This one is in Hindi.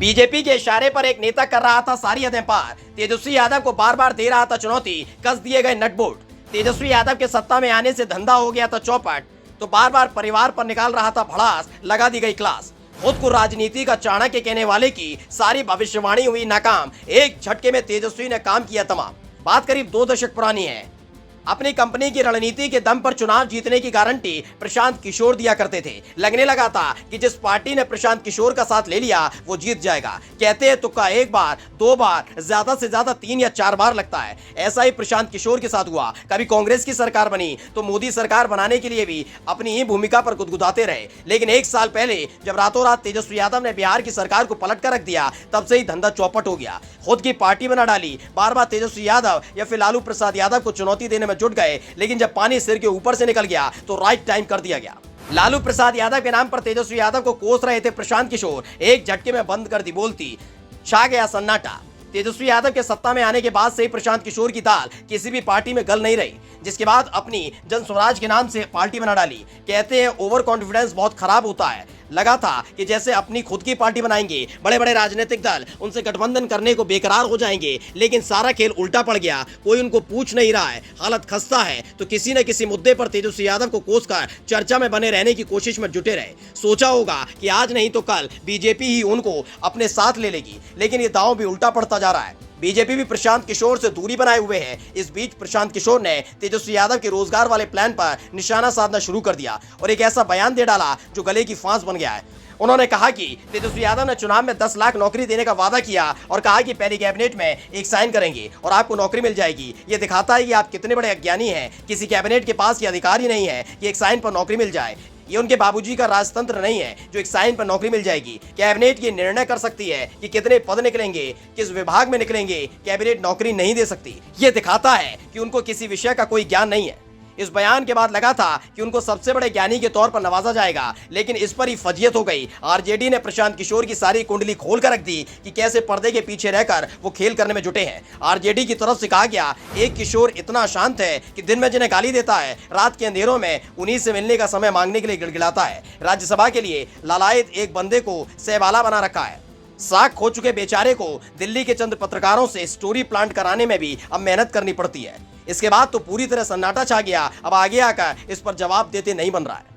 बीजेपी के इशारे पर एक नेता कर रहा था सारी हदें पार। तेजस्वी यादव को बार बार दे रहा था चुनौती, कस दिए गए नटबोल्ट। तेजस्वी यादव के सत्ता में आने से धंधा हो गया था चौपट, तो बार बार परिवार पर निकाल रहा था भड़ास, लगा दी गई क्लास। खुद को राजनीति का चाणक्य कहने वाले की सारी भविष्यवाणी हुई नाकाम। एक झटके में तेजस्वी ने काम किया तमाम। बात करीब 2 दशक पुरानी है। अपनी कंपनी की रणनीति के दम पर चुनाव जीतने की गारंटी प्रशांत किशोर दिया करते थे। लगने लगा था कि जिस पार्टी ने प्रशांत किशोर का साथ ले लिया वो जीत जाएगा। कहते हैं तुक्का 1 बार 2 बार, ज्यादा से ज्यादा 3 या 4 बार लगता है। ऐसा ही प्रशांत किशोर के साथ हुआ। कभी कांग्रेस की सरकार बनी तो मोदी सरकार बनाने के लिए भी अपनी ही भूमिका पर गुदगुदाते रहे। लेकिन 1 साल पहले जब रातों रात तेजस्वी यादव ने बिहार की सरकार को पलट कर रख दिया, तब से ही धंधा चौपट हो गया। खुद की पार्टी बना डाली। बार बार तेजस्वी यादव या फिर लालू प्रसाद यादव को चुनौती देने में जुट गए, लेकिन जब पानी सिर के ऊपर से निकल गया तो राइट टाइम कर दिया गया। लालू प्रसाद यादव के नाम पर तेजस्वी यादव को कोस रहे थे प्रशांत किशोर। एक झटके में बंद कर दी बोलती, छा गया सन्नाटा। तेजस्वी यादव के सत्ता में आने के बाद से ही प्रशांत किशोर की दाल किसी भी पार्टी में गल नहीं रही, जिसके बाद अपनी जन स्वराज के नाम से पार्टी बना डाली। कहते हैं ओवर कॉन्फिडेंस बहुत खराब होता है। लगा था कि जैसे अपनी खुद की पार्टी बनाएंगे, बड़े बड़े राजनीतिक दल उनसे गठबंधन करने को बेकरार हो जाएंगे, लेकिन सारा खेल उल्टा पड़ गया। कोई उनको पूछ नहीं रहा है, हालत खस्ता है, तो किसी न किसी मुद्दे पर तेजस्वी यादव को कोसकर चर्चा में बने रहने की कोशिश में जुटे रहे। सोचा होगा कि आज नहीं तो कल बीजेपी ही उनको अपने साथ ले लेगी, लेकिन ये दांव भी उल्टा पड़ता जा रहा है। बीजेपी भी प्रशांत किशोर से दूरी बनाए हुए है। इस बीच प्रशांत किशोर ने तेजस्वी यादव के रोजगार वाले प्लान पर निशाना साधना शुरू कर दिया और एक ऐसा बयान दे डाला जो गले की फांस बन गया है। उन्होंने कहा कि तेजस्वी यादव ने चुनाव में 10 लाख नौकरी देने का वादा किया और कहा कि पहली कैबिनेट में एक साइन करेंगे और आपको नौकरी मिल जाएगी। ये दिखाता है कि आप कितने बड़े अज्ञानी हैं। किसी कैबिनेट के पास ये अधिकार ही नहीं है कि एक साइन पर नौकरी मिल जाए। ये उनके बाबूजी का राजतंत्र नहीं है जो एक साइन पर नौकरी मिल जाएगी। कैबिनेट ये निर्णय कर सकती है कि कितने पद निकलेंगे, किस विभाग में निकलेंगे। कैबिनेट नौकरी नहीं दे सकती। ये दिखाता है कि उनको किसी विषय का कोई ज्ञान नहीं है। इस बयान के बाद लगा था कि उनको सबसे बड़े ज्ञानी के तौर पर नवाजा जाएगा, लेकिन इस पर ही फजियत हो गई। आरजेडी ने प्रशांत किशोर की सारी कुंडली खोल कर रख दी कि कैसे पर्दे के पीछे रहकर वो खेल करने में जुटे हैं। आरजेडी की तरफ से कहा गया, एक किशोर इतना शांत है कि दिन में जिन्हें गाली देता है, रात के अंधेरों में उन्हीं से मिलने का समय मांगने के लिए गिड़गिड़ाता है। राज्यसभा के लिए लालायत एक बंदे को सहवाला बना रखा है। साख खो चुके बेचारे को दिल्ली के चंद पत्रकारों से स्टोरी प्लांट कराने में भी अब मेहनत करनी पड़ती है। इसके बाद तो पूरी तरह सन्नाटा छा गया। अब आगे आकर इस पर जवाब देते नहीं बन रहा है।